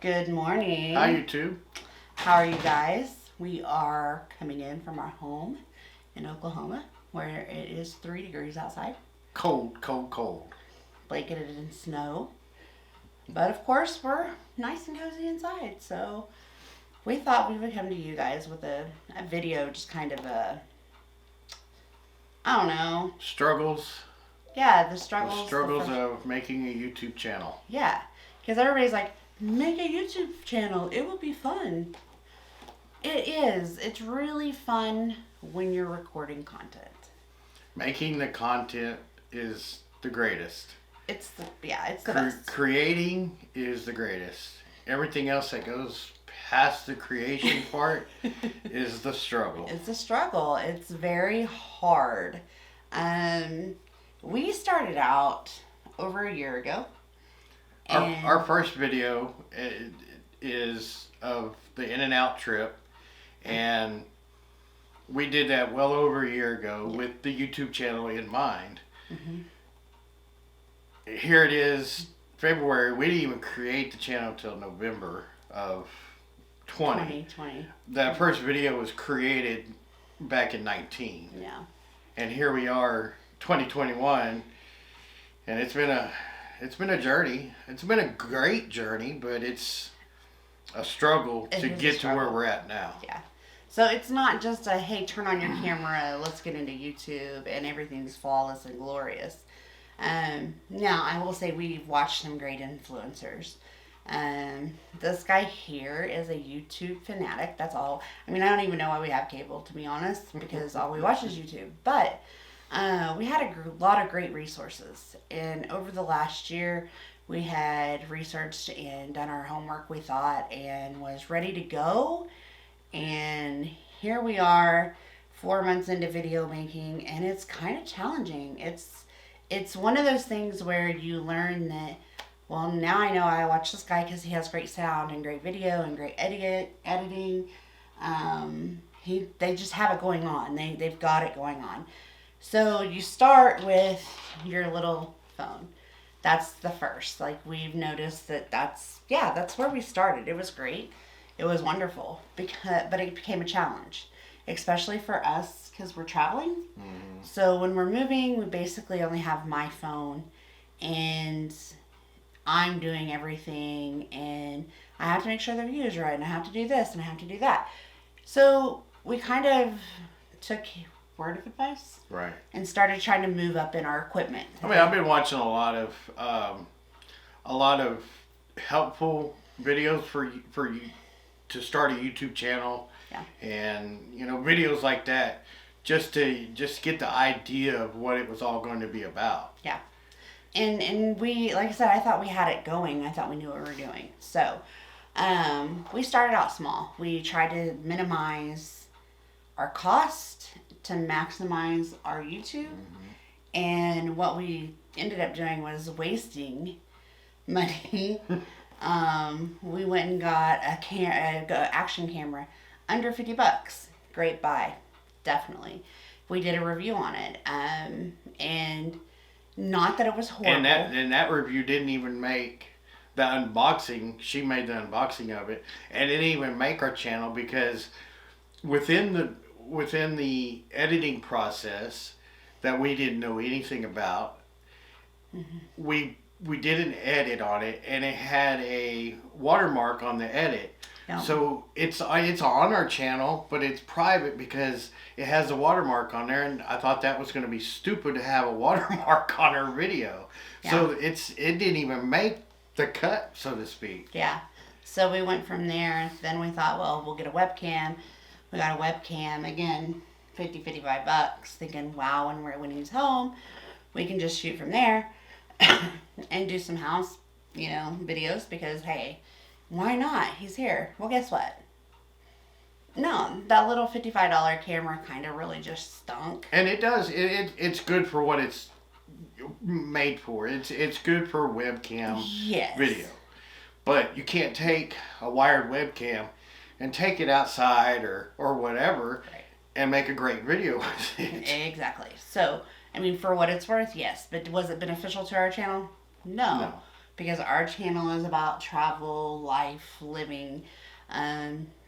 Good morning. Hi, YouTube. How are you guys? We are coming in from our home in Oklahoma where it is 3 degrees outside. Cold, cold, cold. Blanketed in snow. But of course, we're nice and cozy inside. So we thought we would come to you guys with a video, just kind of I don't know. Struggles. Yeah, the struggles. The struggles of making a YouTube channel. Yeah, because everybody's like, make a YouTube channel. It will be fun. It is. It's really fun when you're recording content. Making the content is the greatest. It's the best. Creating is the greatest. Everything else that goes past the creation part is the struggle. It's a struggle. It's very hard. We started out over a year ago. Our first video is of the In-N-Out trip, and we did that well over a year ago with the YouTube channel in mind. Mm-hmm. Here it is, February. We didn't even create the channel until November of 2020. That first video was created back in 19. Yeah. And here we are, 2021, and it's been a journey. It's been a great journey, but it's a struggle to get to where we're at now. Yeah. So it's not just a, hey, turn on your camera, let's get into YouTube, and everything's flawless and glorious. Now, I will say we've watched some great influencers. This guy here is a YouTube fanatic. That's all. I mean, I don't even know why we have cable, to be honest, because all we watch is YouTube. But we had a lot of great resources. And over the last year, we had researched and done our homework, we thought, and was ready to go. And here we are, 4 months into video making, and it's kind of challenging. It's one of those things where you learn that, well, now I know I watch this guy because he has great sound and great video and great editing. They just have it going on. They've got it going on. So you start with your little phone. That's the first. Like, we've noticed that's where we started. It was great. It was wonderful, but it became a challenge, especially for us because we're traveling. Mm-hmm. So when we're moving, we basically only have my phone, and I'm doing everything, and I have to make sure the view is right, and I have to do this, and I have to do that. So we kind of took word of advice, right, and started trying to move up in our equipment. I mean, I've been watching a lot of helpful videos for you to start a YouTube channel. Yeah. And videos like that, just to get the idea of what it was all going to be about. Yeah. And we, like I said, I thought we had it going. I thought we knew what we were doing. So, we started out small. We tried to minimize our cost to maximize our YouTube. Mm-hmm. And what we ended up doing was wasting money. We went and got a action camera under $50. Great buy. Definitely. We did a review on it. And not that it was horrible. And that review didn't even make the unboxing. She made the unboxing of it, and it didn't even make our channel because within the editing process that we didn't know anything about, mm-hmm. we did an edit on it, and it had a watermark on the edit. Yeah. So it's on our channel, but it's private because it has a watermark on there, and I thought that was going to be stupid to have a watermark on our video. Yeah. So it didn't even make the cut, so to speak. Yeah. So we went from there. Then we thought, well, we'll get a webcam. We got a webcam, again, $55, thinking, wow, when he's home, we can just shoot from there and do some house, videos because, hey, why not? He's here. Well, guess what? No, that little $55 camera kind of really just stunk. And it does. It's good for what it's made for. It's good for webcam video. But you can't take a wired webcam and take it outside or whatever, right, and make a great video with it. Exactly. So, I mean, for what it's worth, yes. But was it beneficial to our channel? No. because our channel is about travel, life, living,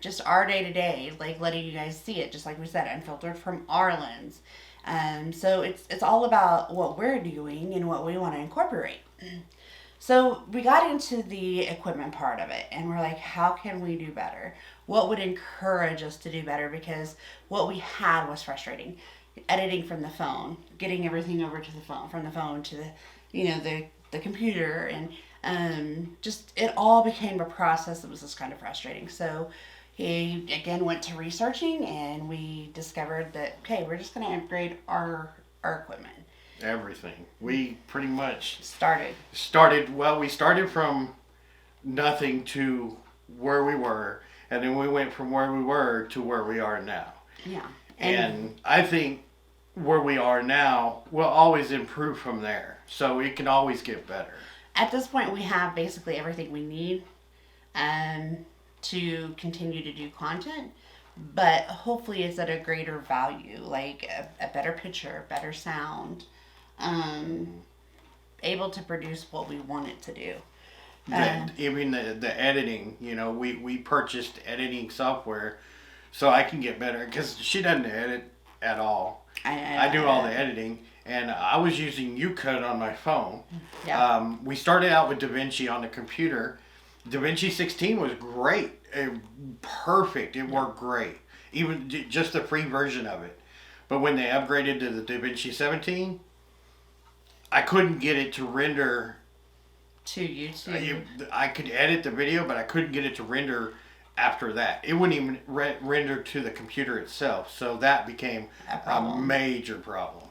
just our day to day, like letting you guys see it, just like we said, unfiltered from our lens. So it's all about what we're doing and what we want to incorporate. So we got into the equipment part of it, and we're like, how can we do better? What would encourage us to do better? Because what we had was frustrating. Editing from the phone, getting everything over to the phone, from the phone to the computer, and just it all became a process that was just kind of frustrating. So he again went to researching, and we discovered that okay, we're just going to upgrade our equipment. Everything. We pretty much we started from nothing to where we were, and then we went from where we were to where we are now. Yeah. And I think where we are now will always improve from there. So it can always get better. At this point, we have basically everything we need to continue to do content, but hopefully it's at a greater value, like a better picture, better sound, able to produce what we want it to do. Even the editing, we purchased editing software so I can get better, because she doesn't edit at all. I do all the editing, and I was using UCode on my phone. Yeah. We started out with DaVinci on the computer. DaVinci 16 was great. Perfect. It worked great. Even just the free version of it. But when they upgraded to the DaVinci 17, I couldn't get it to render to YouTube. I could edit the video, but I couldn't get it to render after that. It wouldn't even render to the computer itself. So that became a major problem.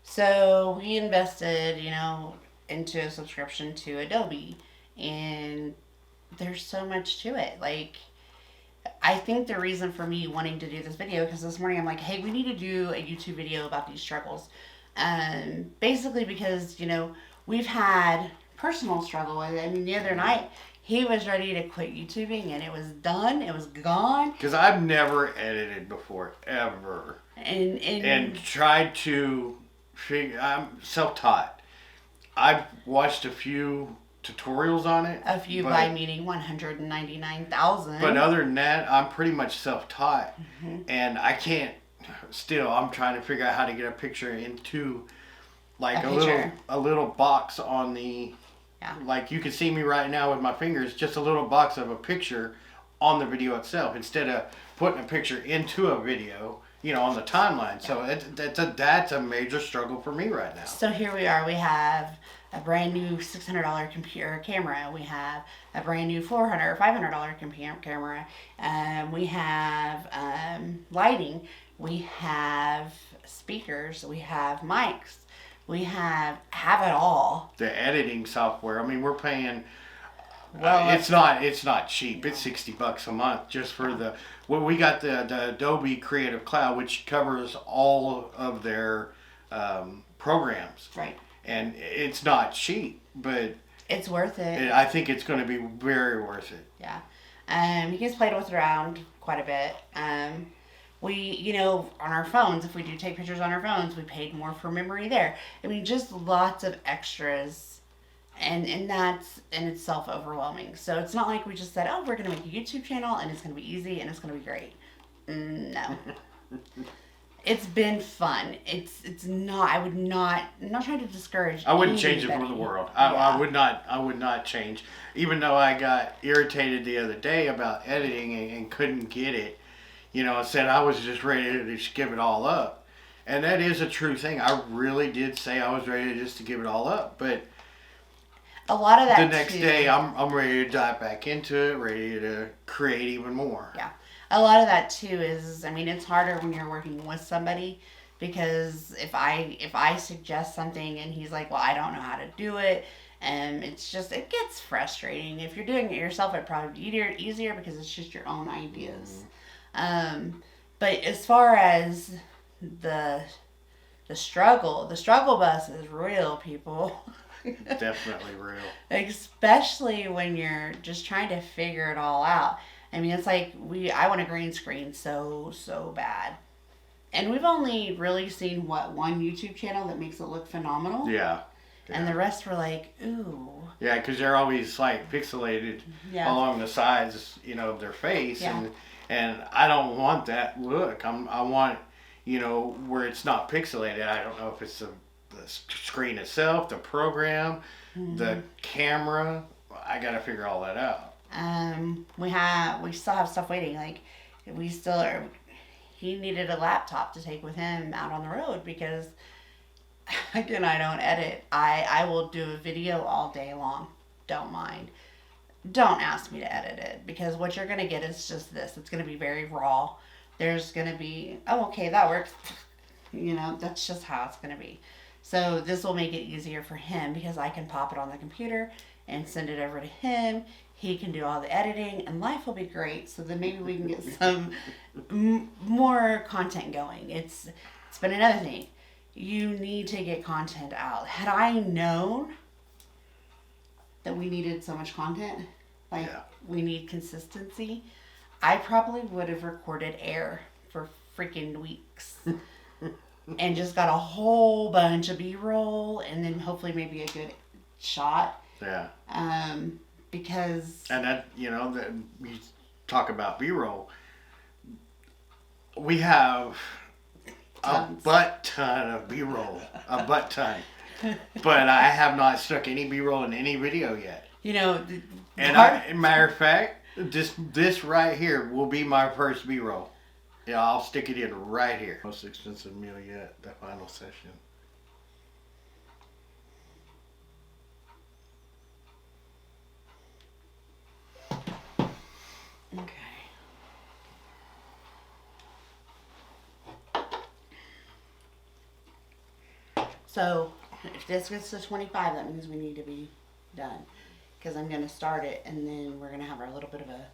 So we invested, into a subscription to Adobe, and there's so much to it. Like, I think the reason for me wanting to do this video, because this morning I'm like, hey, we need to do a YouTube video about these struggles. Basically because, we've had personal struggle with it. I mean, the other night, he was ready to quit YouTubing, and it was done. It was gone. Because I've never edited before, ever. And tried to figure... I'm self-taught. I've watched a few tutorials on it. A few by meaning 199,000. But other than that, I'm pretty much self-taught. Mm-hmm. And I can't... Still, I'm trying to figure out how to get a picture into... Like a little box on the... Yeah. Like you can see me right now with my fingers, just a little box of a picture on the video itself, instead of putting a picture into a video, on the timeline. Yeah. So that's a major struggle for me right now. So here we are. We have a brand new $600 computer camera. We have a brand new $400 or $500 camera. We have lighting. We have speakers. We have mics. We have it all. The editing software. I mean, we're paying. It's not cheap. It's $60 a month just for the. Well, we got the Adobe Creative Cloud, which covers all of their programs. Right. And it's not cheap, but it's worth it. I think it's going to be very worth it. Yeah. You guys played with it around quite a bit. We, on our phones, if we do take pictures on our phones, we paid more for memory there. I mean, just lots of extras, and that's in itself overwhelming. So it's not like we just said, oh, we're going to make a YouTube channel, and it's going to be easy, and it's going to be great. No. It's been fun. It's not, I'm not trying to discourage I wouldn't change it for the world. I would not change. Even though I got irritated the other day about editing and couldn't get it. I said I was just ready to just give it all up. And that is a true thing. I really did say I was ready just to give it all up. But a lot of that the next day, I'm ready to dive back into it, ready to create even more. Yeah. A lot of that, too, is, it's harder when you're working with somebody. Because if I suggest something and he's like, well, I don't know how to do it. And it gets frustrating. If you're doing it yourself, it'd probably be easier because it's just your own ideas. But as far as the struggle bus is real, people. Definitely real. Especially when you're just trying to figure it all out. It's like I want a green screen so bad. And we've only really seen one YouTube channel that makes it look phenomenal. Yeah. And the rest were like, ooh. Yeah, because they're always like pixelated along the sides, of their face, and I don't want that look. I want, where it's not pixelated. I don't know if it's the screen itself, the program, the camera. I got to figure all that out. We still have stuff waiting. Like, we still are. He needed a laptop to take with him out on the road because, again, I don't edit. I will do a video all day long. Don't mind. Don't ask me to edit it because what you're going to get is just this. It's going to be very raw. There's going to be, oh, okay, that works. That's just how it's going to be. So this will make it easier for him because I can pop it on the computer and send it over to him. He can do all the editing and life will be great. So then maybe we can get some more content going. It's been another thing. You need to get content out. Had I known that we needed so much content, we need consistency, I probably would have recorded air for freaking weeks and just got a whole bunch of B-roll and then hopefully maybe a good shot. Yeah. Because... And that, that you talk about B-roll, we have tons. A butt ton of B-roll. A butt ton. But I have not stuck any B-roll in any video yet. Matter of fact, this right here will be my first B-roll. Yeah, I'll stick it in right here. Most expensive meal yet, the final session. Okay. So, if this gets to 25, that means we need to be done. Because I'm going to start it, and then we're going to have our little bit of a...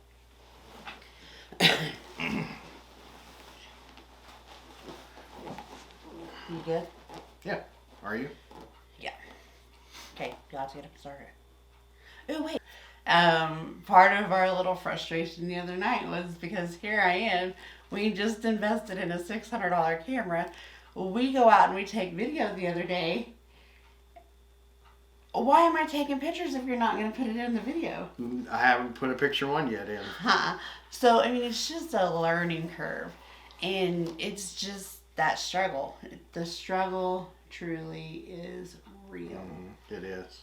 You good? Yeah. Are you? Yeah. Okay, got to get up and start it. Oh, wait. Part of our little frustration the other night was because here I am. We just invested in a $600 camera. We go out and we take video the other day. Why am I taking pictures if you're not going to put it in the video? I haven't put a picture one yet in. So, it's just a learning curve. And it's just that struggle. The struggle truly is real. It is.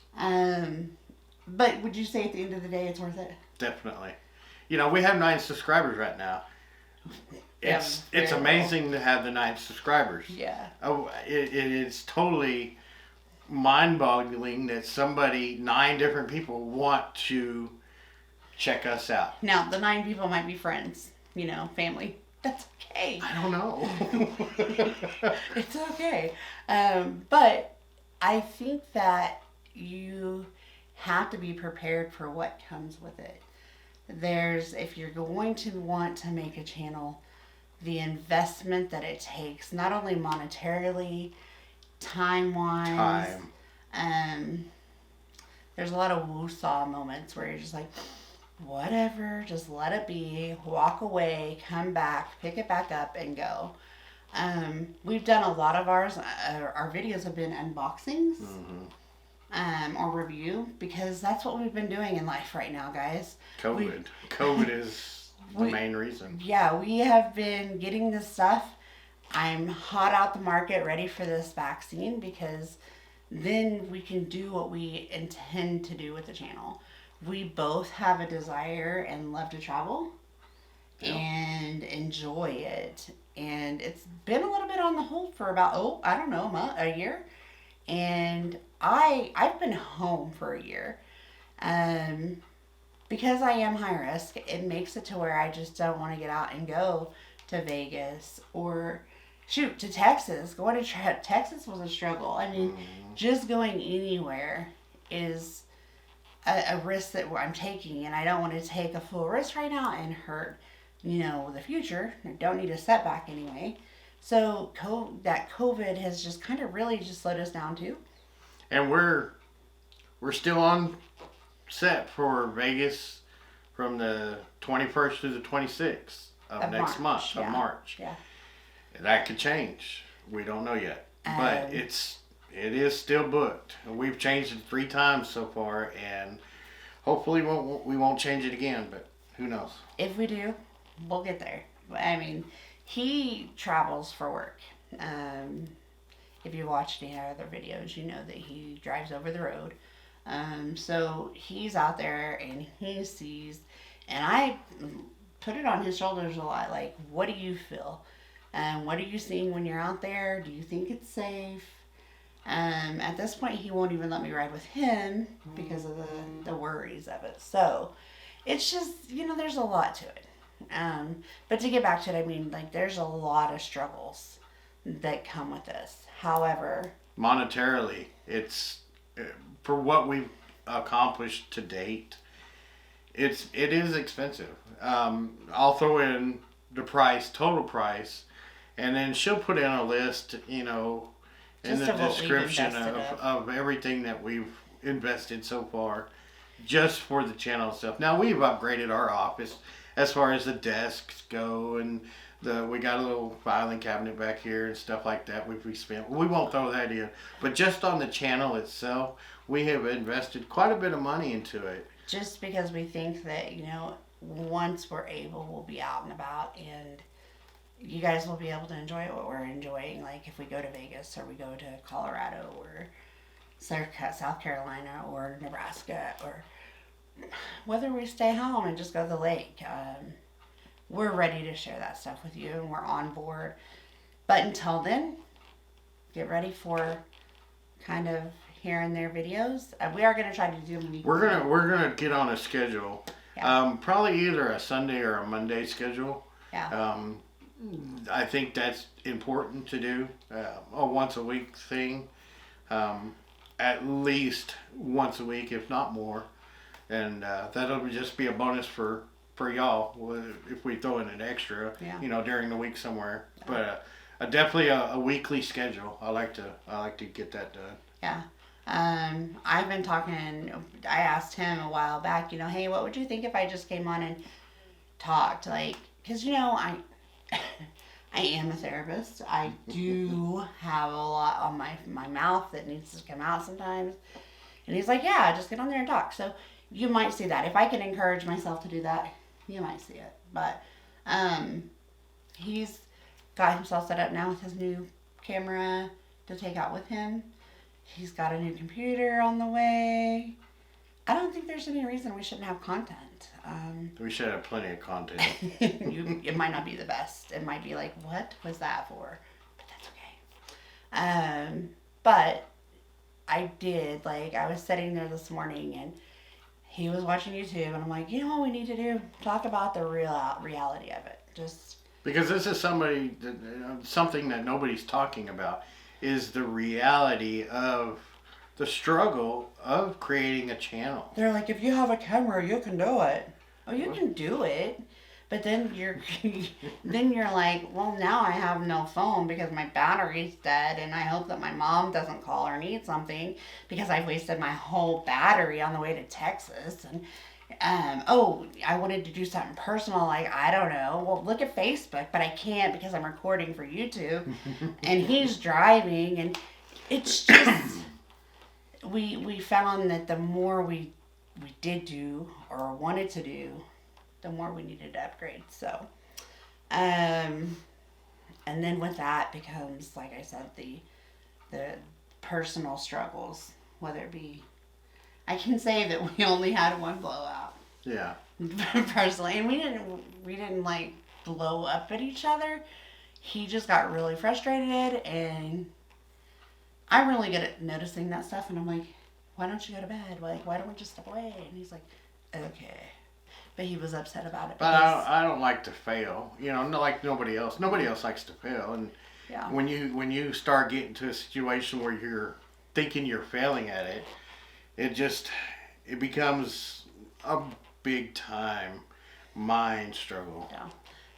But would you say at the end of the day it's worth it? Definitely. We have 9 subscribers right now. It's amazing to have the 9 subscribers. Yeah. Oh, it is totally mind-boggling that 9 different people want to check us out. Now, the 9 people might be friends, family. That's okay. I don't know. It's okay. But I think that you have to be prepared for what comes with it. If you're going to want to make a channel, the investment that it takes, not only monetarily, time-wise. There's a lot of woo-saw moments where you're just like, whatever, just let it be, walk away, come back, pick it back up, and go. We've done a lot of ours. Our videos have been unboxings or review because that's what we've been doing in life right now, guys. COVID is the main reason. Yeah, we have been getting this stuff. I'm hot out the market, ready for this vaccine because then we can do what we intend to do with the channel. We both have a desire and love to travel and enjoy it. And it's been a little bit on the hold for about, a year. And I've been home for a year. Because I am high risk, it makes it to where I just don't want to get out and go to Vegas or to Texas. Going to Texas was a struggle. Just going anywhere is a risk that I'm taking, and I don't want to take a full risk right now and hurt, the future. I don't need a setback anyway. So that COVID has just kind of really just slowed us down too. And we're still on set for Vegas from the 21st to the 26th of next month of March. Yeah. That could change. We don't know yet. But it is still booked. We've changed it 3 times so far, and hopefully we won't change it again. But who knows? If we do, we'll get there. I mean, he travels for work. Um, if you watched any other videos, you know that he drives over the road. So he's out there and he sees, and I put it on his shoulders a lot. Like, what do you feel? What are you seeing when you're out there? Do you think it's safe? At this point, he won't even let me ride with him because of the worries of it. So it's just, there's a lot to it. But to get back to it, I mean, like, there's a lot of struggles that come with this. However, Monetarily, it's for what we've accomplished to date. It is expensive. I'll throw in the total price, and then she'll put in a list, in just the of what we've description invested of everything that we've invested so far, just for the channel stuff. Now we've upgraded our office as far as the desks go, and we got a little filing cabinet back here and stuff like that. We spent. We won't throw that in, but just on the channel itself, we have invested quite a bit of money into it. just because we think that, once we're able, we'll be out and about and you guys will be able to enjoy what we're enjoying. Like if we go to Vegas or we go to Colorado or South Carolina or Nebraska, or whether we stay home and just go to the lake, we're ready to share that stuff with you and we're on board. But until then, get ready for kind of here and there videos. We are going to try to do them weekly. We're gonna get on a schedule. Yeah. Probably either a Sunday or a Monday schedule. Yeah. I think that's important to do. A once a week thing. At least once a week, if not more. And that'll just be a bonus for y'all if we throw in an extra, during the week somewhere. But definitely a weekly schedule. I like to get that done. Yeah. I've been talking, I asked him a while back, hey, what would you think if I just came on and talked? Like, because, I am a therapist. I do have a lot on my mouth that needs to come out sometimes. And he's like, yeah, just get on there and talk. So you might see that. If I can encourage myself to do that, you might see it. But he's got himself set up now with his new camera to take out with him. He's got a new computer on the way. I don't think there's any reason we shouldn't have content. We should have plenty of content. It might not be the best. It might be like, what was that for? But that's okay. But I did, I was sitting there this morning and he was watching YouTube and I'm like, you know what we need to do? Talk about the reality of it. Just because this is something that nobody's talking about, is the reality of the struggle of creating a channel. They're like, if you have a camera, you can do it. Oh, you can do it. But then you're like, well, now I have no phone because my battery's dead, and I hope that my mom doesn't call or need something because I've wasted my whole battery on the way to Texas. And I wanted to do something personal, like, I don't know, well, look at Facebook, but I can't because I'm recording for YouTube, and he's driving, and it's just, we found that the more we did do, or wanted to do, the more we needed to upgrade, so, and then with that becomes, like I said, the personal struggles, whether it be, I can say that we only had one blowout. Yeah. Personally, and we didn't like blow up at each other. He just got really frustrated, and I'm really good at noticing that stuff. And I'm like, why don't you go to bed? Like, why don't we just step away? And he's like, okay. But he was upset about it. But I don't like to fail. Like nobody else. Nobody else likes to fail. And yeah. when you start getting to a situation where you're thinking you're failing at it, it becomes a big time mind struggle. Yeah.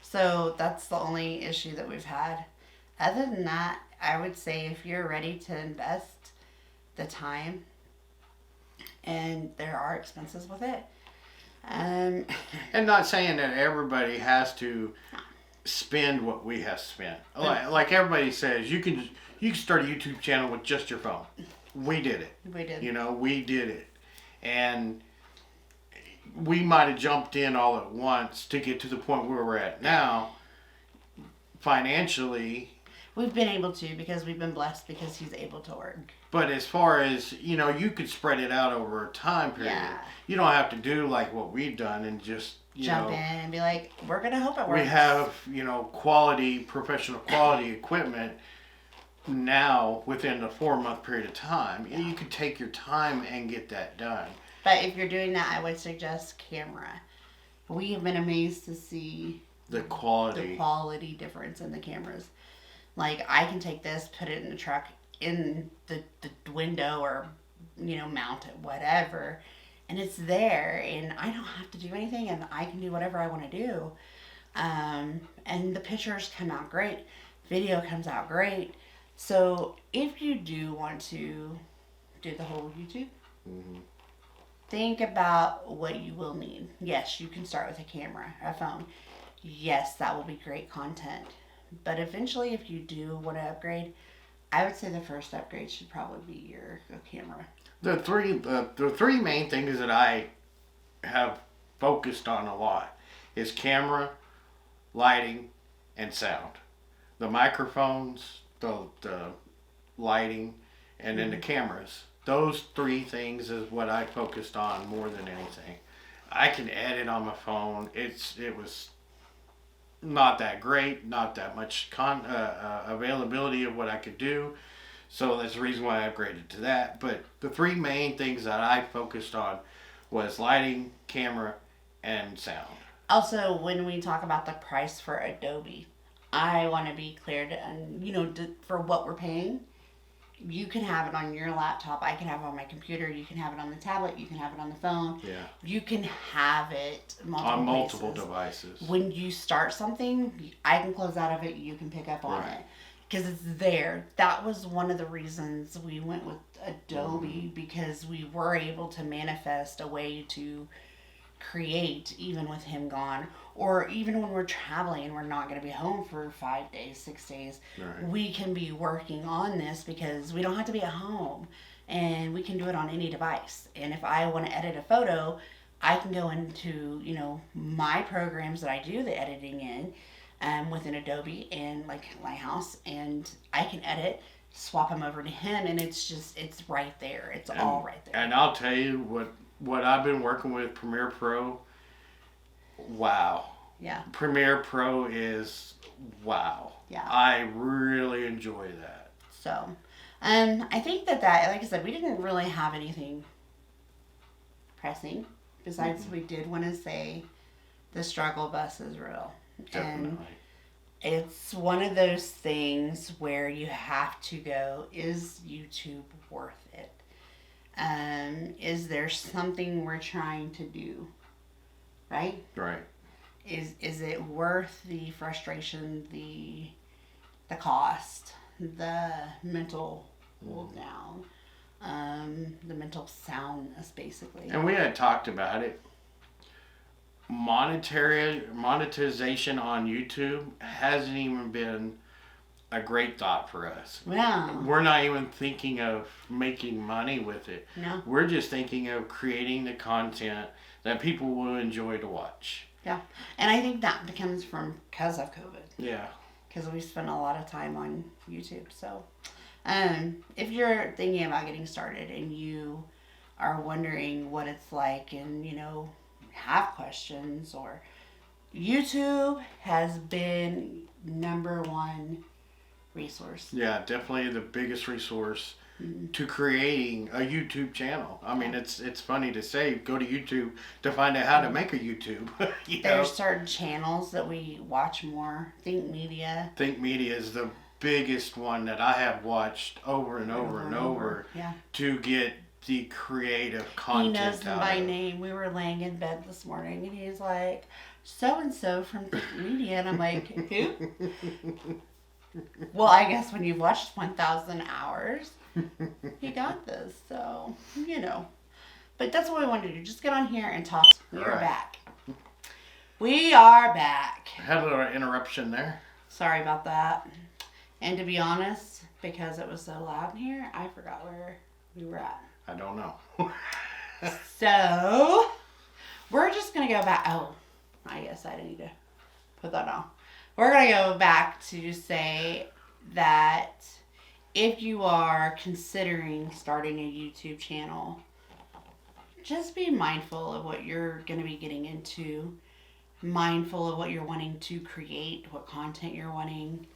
So that's the only issue that we've had. Other than that, I would say if you're ready to invest the time, and there are expenses with it. And not saying that everybody has to spend what we have spent. Like everybody says, you can start a YouTube channel with just your phone. We did it. We did. We did it. And we might have jumped in all at once to get to the point where we're at now. Financially, we've been able to because we've been blessed because he's able to work. But as far as, you could spread it out over a time period. Yeah. You don't have to do like what we've done and just, jump in and be like, we're going to hope it works. We have, professional quality equipment now within a 4-month period of time. Yeah. You could take your time and get that done. But if you're doing that, I would suggest camera. We have been amazed to see the quality difference in the cameras. Like, I can take this, put it in the truck, in the window, or mount it, whatever, and it's there, and I don't have to do anything, and I can do whatever I want to do, and the pictures come out great, video comes out great. So if you do want to do the whole YouTube, think about what you will need. Yes, you can start with a camera, a phone. Yes, that will be great content. But eventually, if you do want to upgrade, I would say the first upgrade should probably be your camera. The three main things that I have focused on a lot is camera, lighting, and sound. The microphones, the lighting, and then the cameras. Those 3 things is what I focused on more than anything. I can edit on my phone. It was not that great, not that much availability of what I could do. So that's the reason why I upgraded to that. But the 3 main things that I focused on was lighting, camera, and sound. Also, when we talk about the price for Adobe, I want to be clear to, for what we're paying. You can have it on your laptop. I can have it on my computer. You can have it on the tablet. You can have it on the phone. Yeah. You can have it on multiple devices. When you start something, I can close out of it. You can pick up on it because it's there. That was one of the reasons we went with Adobe, because we were able to manifest a way to create even with him gone, or even when we're traveling and we're not going to be home for 5 days, 6 days, we can be working on this because we don't have to be at home, and we can do it on any device. And if I want to edit a photo, I can go into my programs that I do the editing in within Adobe and like Lighthouse, and I can edit, swap them over to him, and it's right there. It's all right there. And I'll tell you what I've been working with, Premiere Pro. Wow. Yeah. Premiere Pro is wow. Yeah. I really enjoy that. So, I think that like I said, we didn't really have anything pressing. Besides, we did want to say the struggle bus is real. Definitely. And it's one of those things where you have to go, is YouTube worth it? Is there something we're trying to do? Right? Right. Is it worth the frustration, the cost, the mental hold down, the mental soundness, basically? And we had talked about it. Monetization on YouTube hasn't even been a great thought for us. Yeah. We're not even thinking of making money with it. No. We're just thinking of creating the content that people will enjoy to watch. Yeah. And I think that becomes because of COVID. Yeah. Because we spend a lot of time on YouTube. So, if you're thinking about getting started and you are wondering what it's like and, have questions, or YouTube has been #1 resource. Yeah, definitely the biggest resource to creating a YouTube channel. I mean, it's funny to say, go to YouTube to find out how to make a YouTube. There's certain channels that we watch more. Think Media is the biggest one that I have watched over and over to get the creative content. He knows them by name. We were laying in bed this morning and he's like, so-and-so from Think Media, and I'm like, who? Well, I guess when you've watched 1,000 hours, you got this. So, But that's what we wanted to do. Just get on here and talk. We are back. We are back. had a little interruption there. Sorry about that. And to be honest, because it was so loud in here, I forgot where we were at. I don't know. So, we're just going to go back. Oh, I guess I didn't need to put that on. We're going to go back to say that if you are considering starting a YouTube channel, just be mindful of what you're going to be getting into. Mindful of what you're wanting to create, what content you're wanting.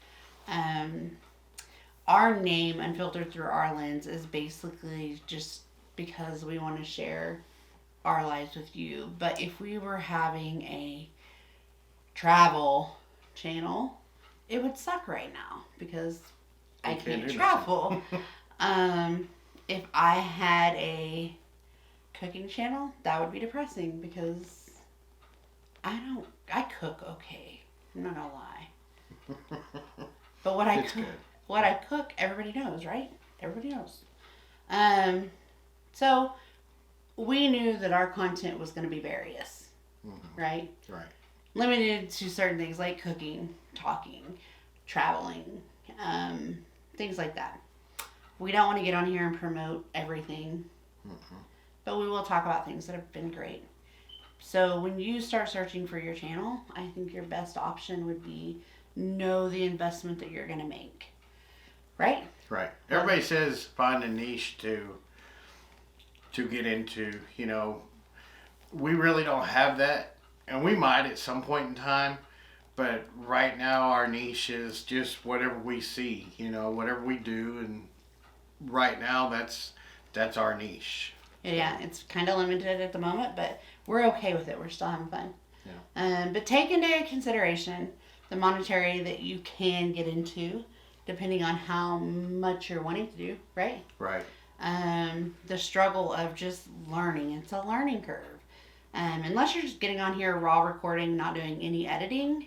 Our name, Unfiltered Through Our Lens, is basically just because we want to share our lives with you. But if we were having a travel channel, it would suck right now because I can't travel. If I had a cooking channel, that would be depressing because I cook okay. I'm not gonna lie. But what I cook, everybody knows, right? Everybody knows. So we knew that our content was going to be various, right? Right. Limited to certain things like cooking, talking, traveling, things like that. We don't want to get on here and promote everything, but we will talk about things that have been great. So when you start searching for your channel, I think your best option would be know the investment that you're going to make. Right? Right. Everybody says find a niche to get into, we really don't have that, and we might at some point in time, but right now our niche is just whatever we see, whatever we do, and right now that's our niche. Yeah, it's kind of limited at the moment, but we're okay with it. We're still having fun. Yeah. But take into consideration the monetary that you can get into, depending on how much you're wanting to do, right? Right. The struggle of just learning. It's a learning curve. Unless you're just getting on here raw recording, not doing any editing,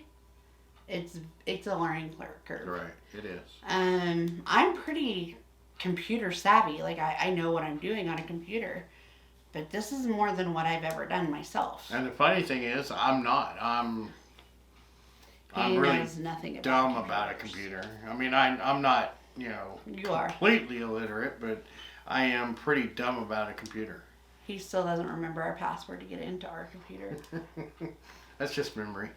it's a learning curve. Right, it is. I'm pretty computer savvy. Like, I know what I'm doing on a computer. But this is more than what I've ever done myself. And the funny thing is, I'm not. I'm really dumb about a computer. I mean, I'm not, You are. completely illiterate, but I am pretty dumb about a computer. He still doesn't remember our password to get into our computer. That's just memory.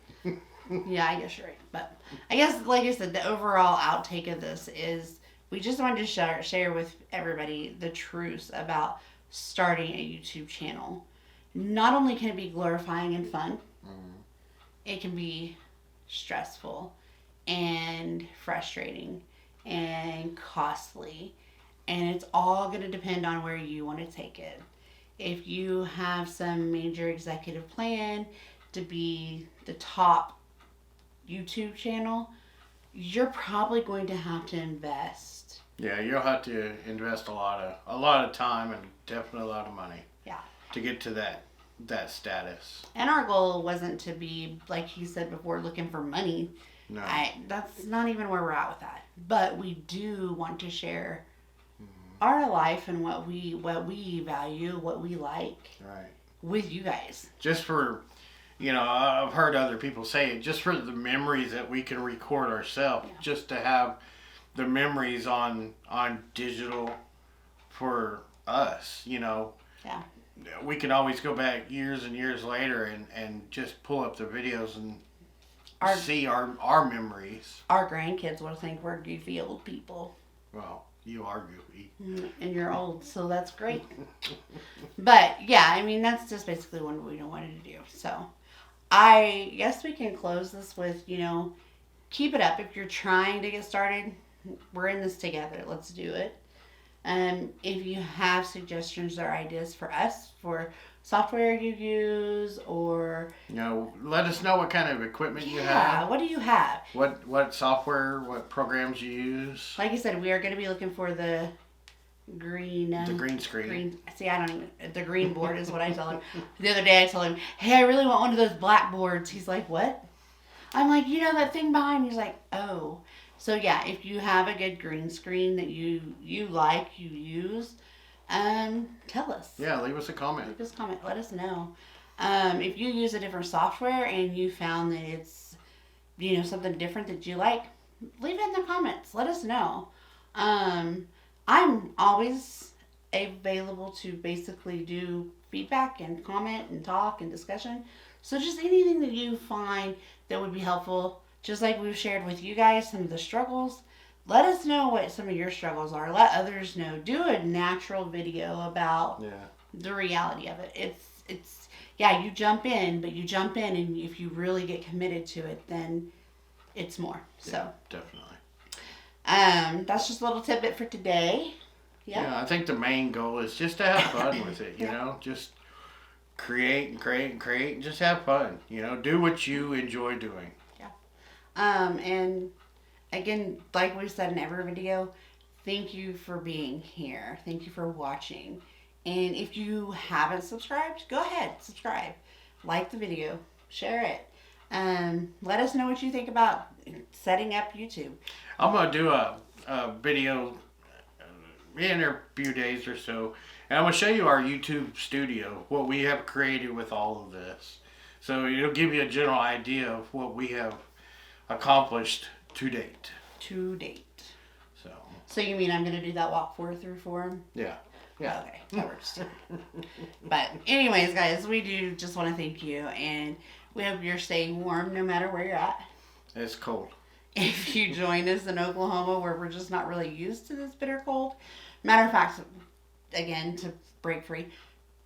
Yeah, I guess you're right. But I guess, like I said, the overall outtake of this is we just wanted to share with everybody the truth about starting a YouTube channel. Not only can it be glorifying and fun, it can be stressful and frustrating and costly, and it's all going to depend on where you want to take it. If you have some major executive plan to be the top YouTube channel, you're probably going to have to invest. Yeah, you'll have to invest a lot of time and definitely a lot of money. Yeah. To get to that status. And our goal wasn't to be, like he said before, looking for money. No. That's not even where we're at with that. But we do want to share our life and what we value, what we like, right, with you guys. Just for, I've heard other people say it, just for the memories that we can record ourselves, just to have the memories on digital for us, Yeah. We can always go back years and years later and just pull up the videos and see our memories. Our grandkids will think we're goofy old people. Well, you are goofy. And you're old, so that's great. But, yeah, I mean, that's just basically what we wanted to do. So, I guess we can close this with, keep it up. If you're trying to get started, we're in this together. Let's do it. If you have suggestions or ideas for us for software you use, or let us know what kind of equipment you have. Yeah, what do you have? What software, what programs you use. Like I said, we are going to be looking for the green screen. The green board is what I tell him. The other day I told him, hey, I really want one of those black boards. He's like, what? I'm like, that thing behind? He's like, oh. So yeah, if you have a good green screen that you use, tell us. Yeah, leave us a comment. Leave us a comment. Let us know. If you use a different software and you found that something different that you like, leave it in the comments. Let us know. I'm always available to basically do feedback and comment and talk and discussion. So just anything that you find that would be helpful, just like we've shared with you guys some of the struggles. Let us know what some of your struggles are. Let others know. Do a natural video about the reality of it. It's yeah, you jump in, but you jump in, and if you really get committed to it, then it's more. So definitely. That's just a little tidbit for today. Yeah, I think the main goal is just to have fun with it. You know, just create and create and create, and just have fun. You know, do what you enjoy doing. And again, like we said in every video, thank you for being here. Thank you for watching. And if you haven't subscribed, go ahead, subscribe. Like the video, share it. Let us know what you think about setting up YouTube. I'm going to do a video in a few days or so. And I'm going to show you our YouTube studio, what we have created with all of this. So it'll give you a general idea of what we have accomplished to date. So you mean I'm going to do that walkthrough for him? Yeah. Okay, that works. But anyways, guys, we do just want to thank you, and we hope you're staying warm no matter where you're at. It's cold. If you join us in Oklahoma, where we're just not really used to this bitter cold. Matter of fact, again, to break free,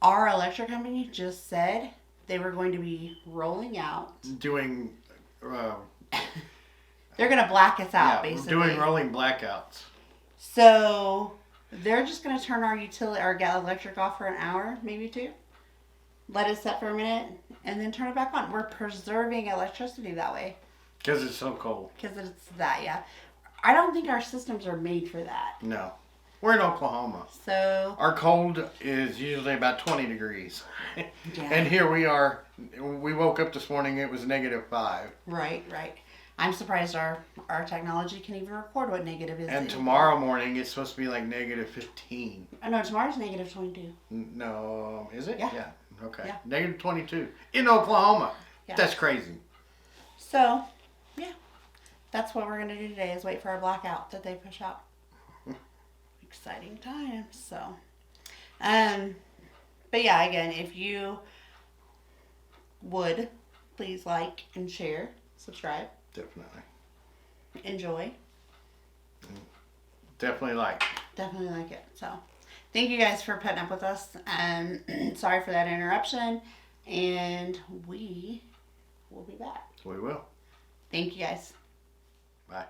our electric company just said they were going to be rolling out. Doing... they're going to black us out, basically. Doing rolling blackouts. So they're just going to turn our electric off for an hour, maybe 2. Let it set for a minute, and then turn it back on. We're preserving electricity that way. Because it's so cold. Because it's that, yeah. I don't think our systems are made for that. No. We're in Oklahoma. So our cold is usually about 20 degrees. Yeah. And here we are. We woke up this morning, it was -5. Right. I'm surprised our technology can even record what negative is. And tomorrow morning, it's supposed to be like -15. Oh, no, tomorrow's -22. No, is it? Yeah. Okay. Yeah. -22 in Oklahoma. Yeah. That's crazy. So, yeah. That's what we're going to do today is wait for our blackout that they push out. Exciting times. So, but yeah, again, if you would, please like and share, subscribe. Definitely. Enjoy. Definitely like it. So, thank you guys for putting up with us. Sorry for that interruption. And we will be back. We will. Thank you guys. Bye.